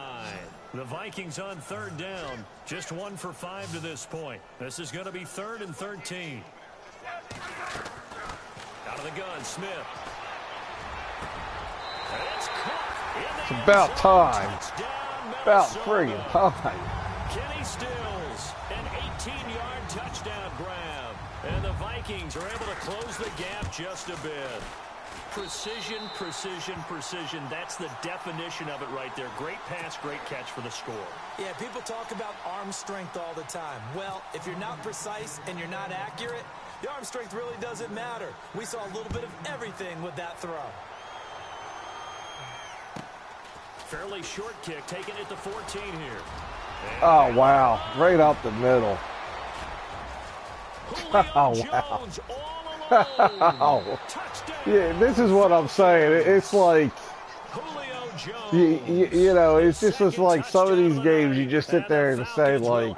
The Vikings on 3rd down, just 1 for 5 to this point. This is going to be 3rd and 13. Out of the gun, Smith. It's caught. It's about time. About friggin' time. Kenny Stills, an 18-yard touchdown grab. And the Vikings are able to close the gap just a bit. Precision, precision, precision. That's the definition of it right there. Great pass, great catch for the score. Yeah, people talk about arm strength all the time. Well, if you're not precise and you're not accurate, the arm strength really doesn't matter. We saw a little bit of everything with that throw. Fairly short kick, taking it to 14 here. Oh, wow. Right up the middle. Oh, wow. Oh. Yeah, this is what I'm saying. It's like, you know, it's just like some of these games you just sit there and say, like,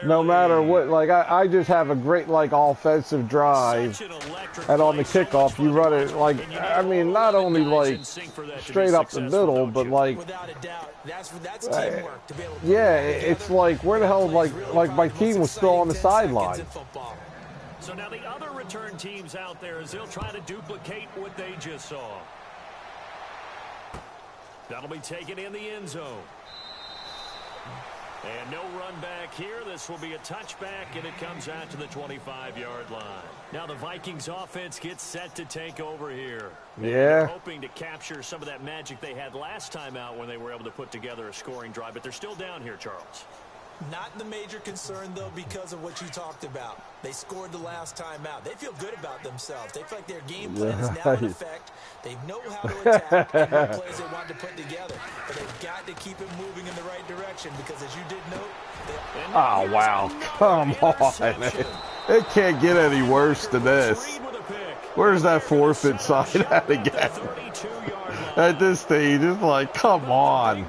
no matter what, like, I just have a great, like, offensive drive, and on the kickoff, you run it, like, I mean, not only, like, straight up the middle, but, like, yeah, it's like, where the hell, like my team was still on the sideline. So now the other return teams out there as they'll try to duplicate what they just saw. That'll be taken in the end zone. And no run back here. This will be a touchback, and it comes out to the 25-yard line. Now the Vikings offense gets set to take over here. Yeah. They're hoping to capture some of that magic they had last time out when they were able to put together a scoring drive, but they're still down here, Charles. Not the major concern, though, because of what you talked about. They scored the last time out. They feel good about themselves. They feel like their game plan is now in effect. They know how to attack and what plays they want to put together. But they've got to keep it moving in the right direction because, as you did note, oh, wow. Come on. It can't get any worse than this. Where's that forfeit sign at again? At this stage, it's like, come on.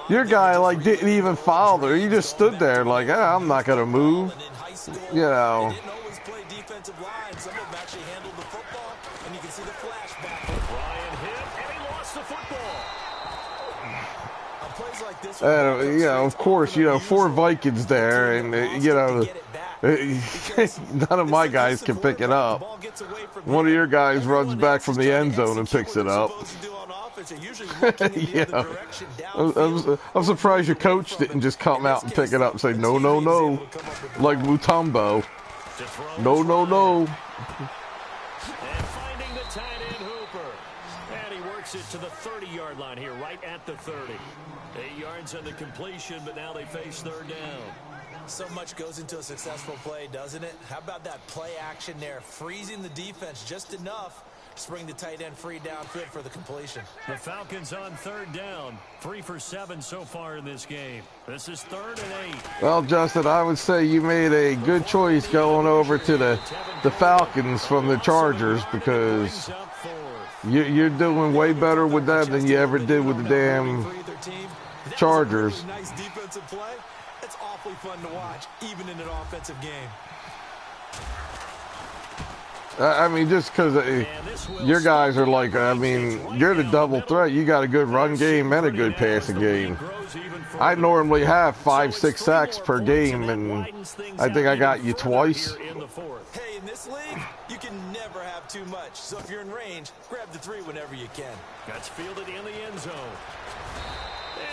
Your guy, like, didn't even foul there. He just stood there like, I'm not going to move. You know. You know, of course, you know, 4 Vikings there, and, you know, none of my guys can pick it up. One of your guys runs back from the end zone and picks it up. Yeah. I'm surprised your coach didn't just come out and pick it up and say, no, no, no, like Mutombo. No, no, no. And finding the tight end Hooper. And he works it to the 30-yard line here, right at the 30. 8 yards on the completion, but now they face 3rd down. So much goes into a successful play, doesn't it? How about that play action there, freezing the defense just enough to bring the tight end free downfield for the completion. The Falcons on 3rd down, 3 for 7 so far in this game. This is 3rd and 8. Well, Justin, I would say you made a good choice going over to the Falcons from the Chargers because you're doing way better with that than you ever did with the damn Chargers. Nice defensive play. It's awfully fun to watch, even in an offensive game. I mean, just because your guys are like, I mean, you're the double threat. You got a good run game and a good passing game. I normally have 5-6 sacks per game, and I think I got you twice. Hey, in this league, you can never have too much. So if you're in range, grab the 3 whenever you can. That's fielded in the end zone.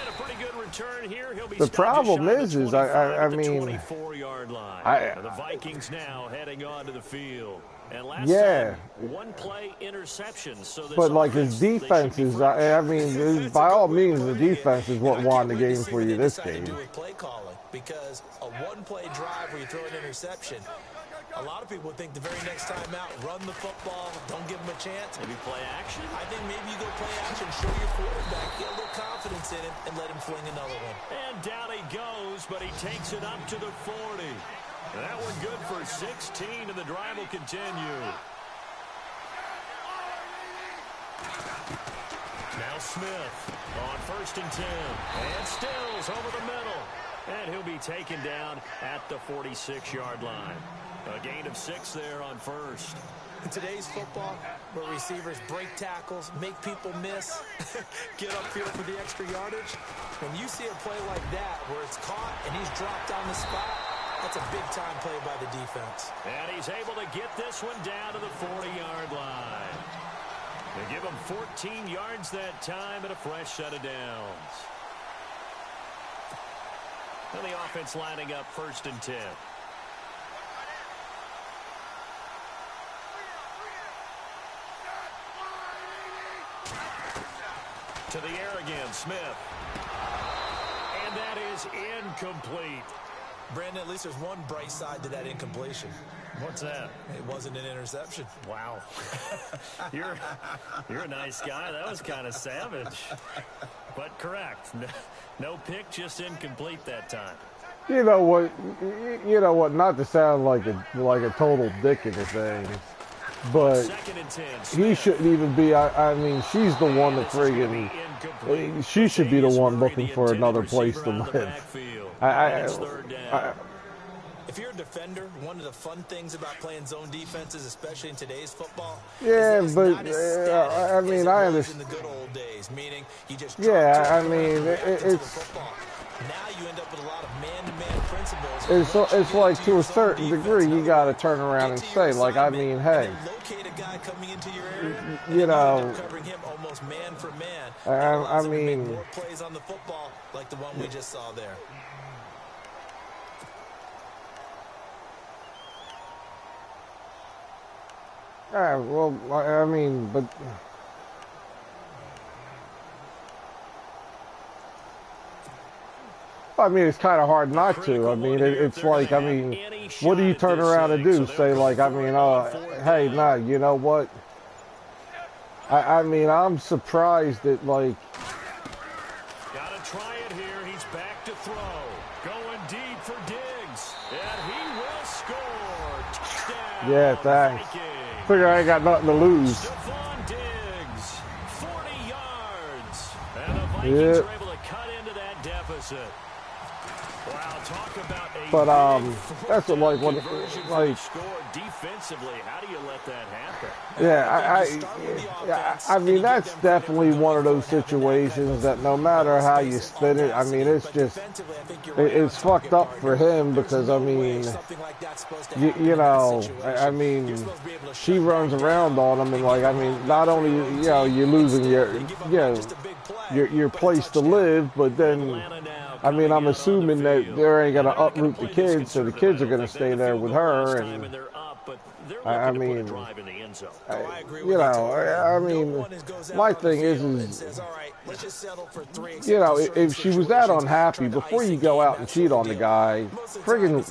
And a pretty good return here. He'll be the problem is I mean, 24-yard line. The Vikings now heading onto the field. And last time, 1 play interception. So but like his defense is, I mean, by all means, the defense is what won the game for you this game. Play calling, because a 1-play drive where you throw an interception, a lot of people think the very next time out, run the football, don't give him a chance. Maybe play action? I think maybe you go play action, show your quarterback, get a little confidence in him, and let him fling another one. And down he goes, but he takes it up to the 40. That one good for 16, and the drive will continue. Now Smith on 1st and 10. And Stills over the middle. And he'll be taken down at the 46-yard line. A gain of 6 there on 1st. In today's football, where receivers break tackles, make people miss, get upfield for the extra yardage, when you see a play like that where it's caught and he's dropped on the spot, that's a big-time play by the defense. And he's able to get this one down to the 40-yard line. They give him 14 yards that time and a fresh set of downs. And the offense lining up 1st and 10. To the air again, Smith. And that is incomplete. Brandon, at least there's one bright side to that incompletion. What's that? It wasn't an interception. Wow. You're a nice guy. That was kind of savage. But correct. No pick, just incomplete that time. You know what, not to sound like a total dick or anything, but 2nd and 10. he shouldn't even be. I mean, she's the one that friggin'. She should be the one looking for another place to live. If you're a defender, one of the fun things about playing zone defenses, especially in today's football, yeah, is but I mean, I understand. In the good old days, meaning you just I mean, it's. Now you end up with a lot of man-to-man principles. It's like to a certain degree you got to turn around and say, like, I mean, hey, locate a guy coming into your area, you know, covering him almost man for man. I mean, more plays on the football like the one we just saw there. Well, I mean, but. I mean, it's kind of hard not to. I mean, it's like, I mean, what do you turn around and do? Say, like, I mean, hey, nah, you know what? I mean, I'm surprised that, like... Gotta try it here. He's back to throw. Going deep for Diggs. And he will score. Touchdown. Yeah, thanks. Figure I ain't got nothing to lose. Stephon Diggs, 40 yards. And the Vikings are able to cut into that deficit. Wow, talk about a that's what, like defensively. How do you let that happen? Yeah, I mean, that's definitely one of those situations that no matter how you spin it, I mean, it's just, it's fucked up for him because, I mean, you know, I mean, she runs around on him and, like, I mean, not only, you know, you're losing your place to live, but then, I mean, I'm assuming that they ain't going to uproot the kids, so the kids are going to stay there with her. And I mean, you know, I mean, my thing is, you know, if she was that unhappy, before you go out and cheat on the guy, friggin'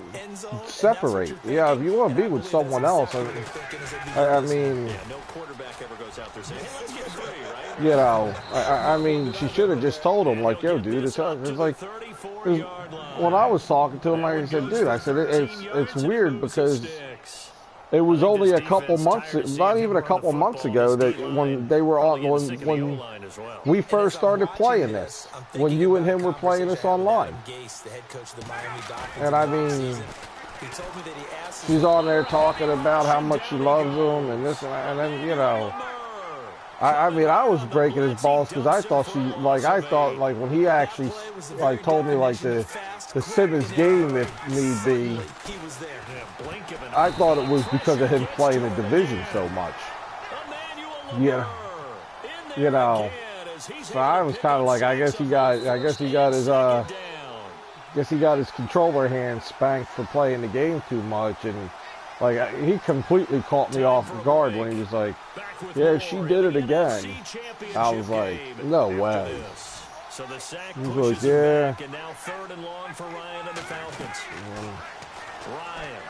separate. Yeah, if you want to be with someone else, I mean, you know, I mean, she should have just told him, like, yo, dude, it's like, when I was talking to him, I said, dude, I said, it's weird because it was only a couple months, not even a couple months ago, that when they were on, when we first started playing this, when you and him were playing this online. And I mean, she's on there talking about how much she loves him and this and that, and then, you know, I mean, I was breaking his balls because I thought when he actually, like, told me, like, the Simmons game, if need be, I thought it was because of him playing the division so much. Yeah, you know, so I was kind of like, I guess he got his controller hand spanked for playing the game too much, and like, he completely caught me off guard when he was like, yeah, she did it again. I was like, no way. He was like, yeah. And now 3rd and long for Ryan and the Falcons. Ryan,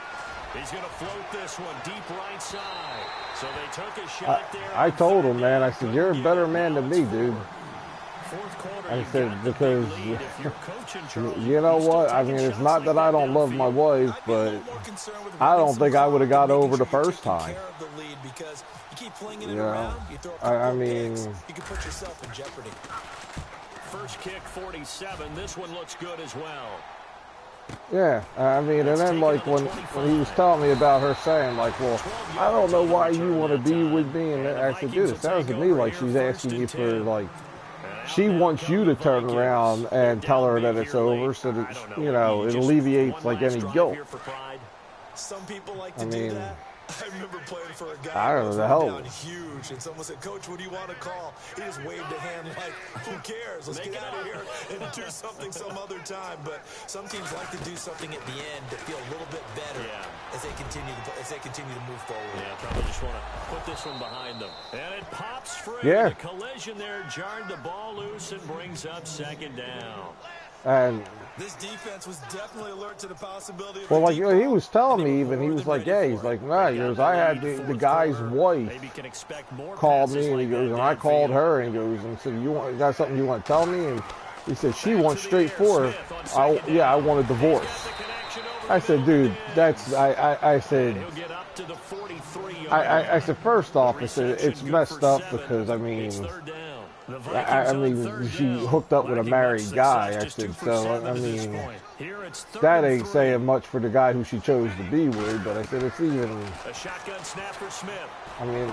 he's going to float this one deep right side. So they took a shot there. I told him, man, I said, you're a better man than me, dude. I said, because, you know what, I mean, it's not that I don't love my wife, but I don't think I would have got over the first time. You know, I mean, you can put yourself in jeopardy. First kick, 47. This one looks good as well. yeah, I mean, and then like when he was telling me about her saying like, well, I don't know why you want to be with me, and I said, dude, it sounds to me like she's asking you for like, she wants you to turn around and tell her that it's over, so that, you know, it alleviates like any guilt. Some people like to do that. I remember playing for a guy who was down huge, and someone said, "Coach, what do you want to call?" He just waved a hand like, "Who cares? Let's get out of here and do something some other time." But some teams like to do something at the end to feel a little bit better as they continue to move forward. Yeah, probably just want to put this one behind them. And it pops free. Yeah. The collision there jarred the ball loose and brings up second down. And this defense was definitely alert to the possibility of, well, like, you know, he was telling me even, he was like, yeah, he's like, nah, he goes, I had the guy's wife called me, and he goes, and I called her, and he goes, and said, you got something you want to tell me? And he said, she went straight for her. I want a divorce. I said, dude, that's, I said, I said, first off, I said, it's messed up because, I mean, she hooked up with a married guy. I said, so, I mean, that ain't saying much for the guy who she chose to be with, but I said, it's even, I mean,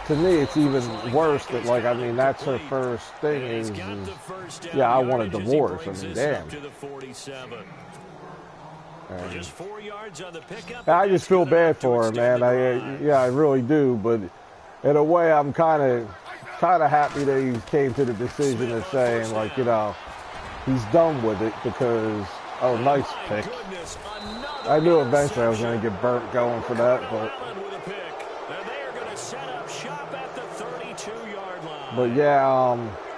to me, it's even worse that, like, I mean, that's her first thing is yeah, I want a divorce. I mean, damn. Just 4 yards on the pickup. I just feel bad for her, man. I really do, but in a way, I'm kind of happy that he came to the decision of saying, like, you know, he's done with it because, oh, nice pick. I knew eventually I was going to get burnt going for that, but yeah,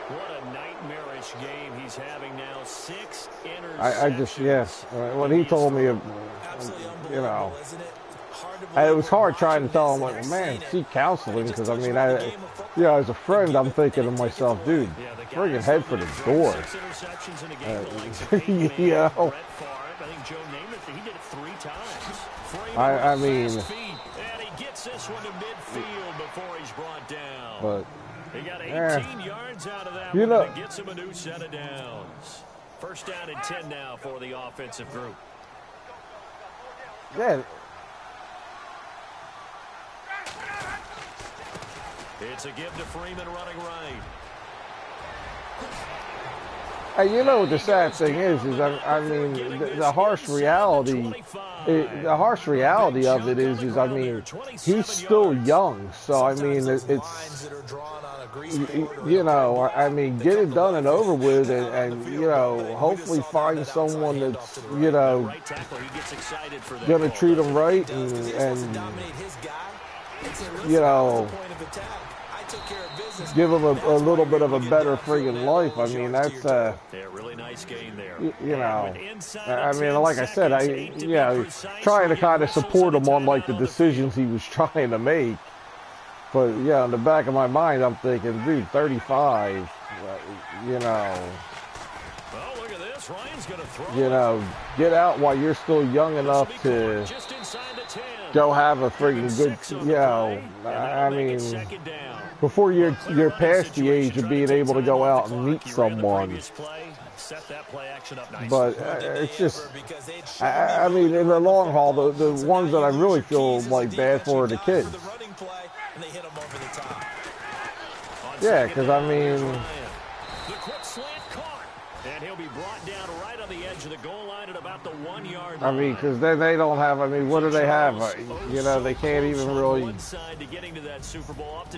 what a nightmarish game he's having now. 6 interceptions. I just, yeah, when he told me, you know, it was hard trying to tell him, like, well, man, seek counseling, because, I mean, yeah, as a friend, I'm thinking to myself, dude, friggin' head for the door. You know? I mean, but, he got 18 yards out of that, you know, one, gets him a new set of downs. First down and 10 now for the offensive group. yeah. It's a give to Freeman running right. And you know what the sad thing is I mean, the harsh reality, of it is, I mean, he's still young, so I mean, it's, you know, I mean, get it done and over with, and you know, hopefully find someone that's, you know, gonna treat him right, and you know, give him a little bit of a better friggin' life. I mean, that's really nice game there. You know, I mean, like I said, trying to kind of support him on like the decisions he was trying to make. But yeah, in the back of my mind, I'm thinking, dude, 35, you know. Well, look at this. Ryan's gonna throw. You know, get out while you're still young enough to go have a friggin' good, you know, I mean, before you're past the age of being able to go out and meet someone. But it's just, I mean, in the long haul, the ones that I really feel like bad for are the kids. Yeah, because I mean, the quick slant caught, and he'll be brought down right on the edge of the goal line at about the 1 yard line. I mean, because then they don't have, I mean, what do they have? You know, they can't even really,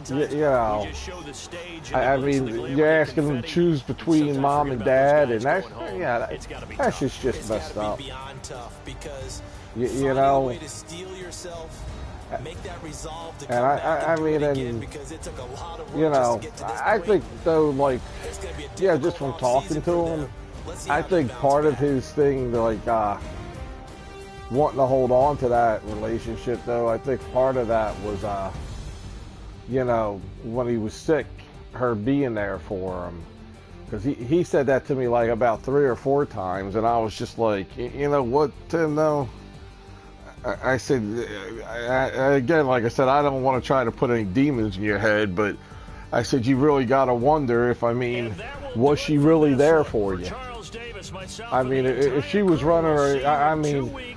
you know, I mean, you're asking them to choose between mom and dad, and that's, yeah, that's just messed up. You know, and I mean, and, you know, I think though, like, yeah, just from talking to him, I think part of his thing, like, wanting to hold on to that relationship, though, I think part of that was, you know, when he was sick, her being there for him, Because he said that to me like about 3 or 4 times, and I was just like, you know what, Tim, no. I said, again, like I said, I don't want to try to put any demons in your head, but I said, you really got to wonder if, I mean, was she really there for you? I mean, if she was running, I mean,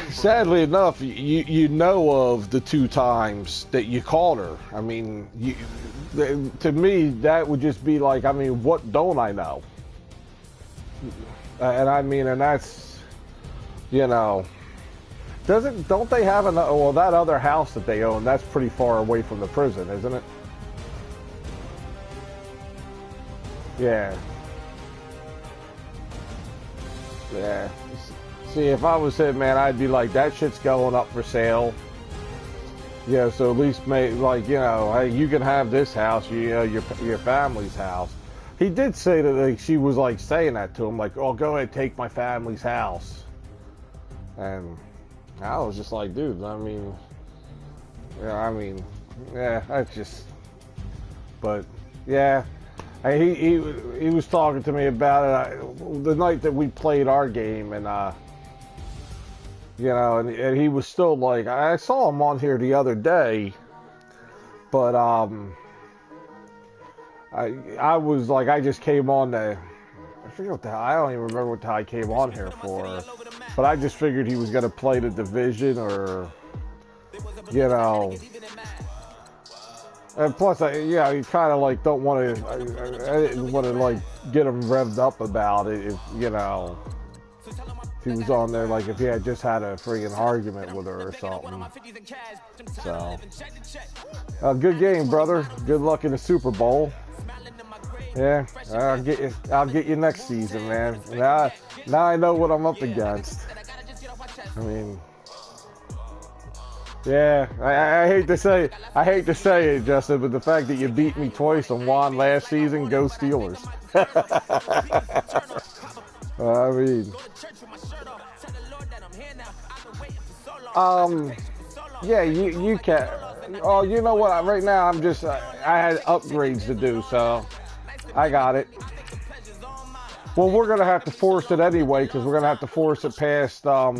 sadly enough, you know of the 2 times that you called her. I mean, to me, that would just be like, I mean, what don't I know? And I mean, and that's, you know, don't they have another, well, that other house that they own, that's pretty far away from the prison, isn't it? Yeah. Yeah. See, if I was him, man, I'd be like, that shit's going up for sale. Yeah, so at least like, you know, hey, you can have this house, your family's house. He did say that, like, she was like saying that to him, like, oh, go ahead, take my family's house. And I was just like, dude, I mean, yeah, that's just, but yeah, he was talking to me about it the night that we played our game, and you know, and he was still like, I saw him on here the other day, but I was like, I just came on the, I forget what the hell, I don't even remember what the hell I came on here for, but I just figured he was going to play the Division, or, you know, and plus, yeah, you kind of like don't want to, I didn't want to like get him revved up about it, if, you know, if he was on there, like if he had just had a friggin' argument with her or something. So, good game, brother. Good luck in the Super Bowl. Yeah, I'll get you next season, man. Now I know what I'm up against. I mean, yeah, I hate to say it, Justin, but the fact that you beat me twice and won last season, go Steelers. I mean, yeah, you can. Oh, you know what? Right now, I'm just, I had upgrades to do, so I got it. Well, we're going to have to force it anyway, because we're going to have to force it past, yeah.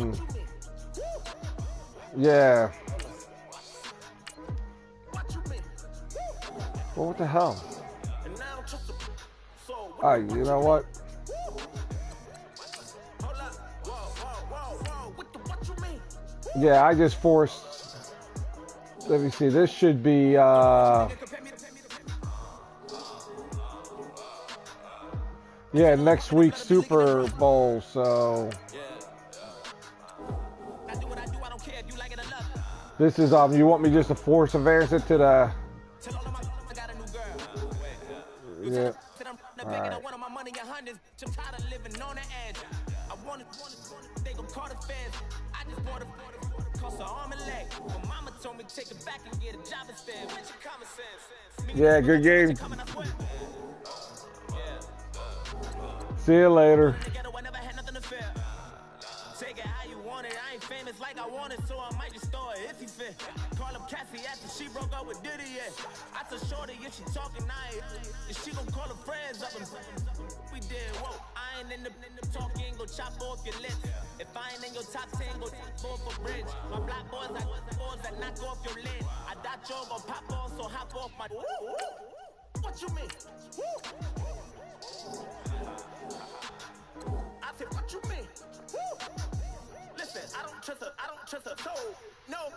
Well, what the hell? Alright, you know what? Yeah, I just forced, let me see, this should be, yeah, next week's Super Bowl, so this is, you want me just to force advance it to the, yeah, alright. Yeah, good game. See you later. Take it how you want it. I ain't famous like I want it, so I might just throw it if he fit. Call him Cassie after she broke up with Diddy, yeah. I told Shorty if she talking, if she gon' call her friends up and we did, whoa. I ain't in the talking, go chop off your lips. If I ain't in your top 10, go fall for bridge. My black boys, I boys that knock off your lid. I thought you gon' pop off, so hop off my. What you mean? I said, what you mean? Listen, I don't trust her soul. No.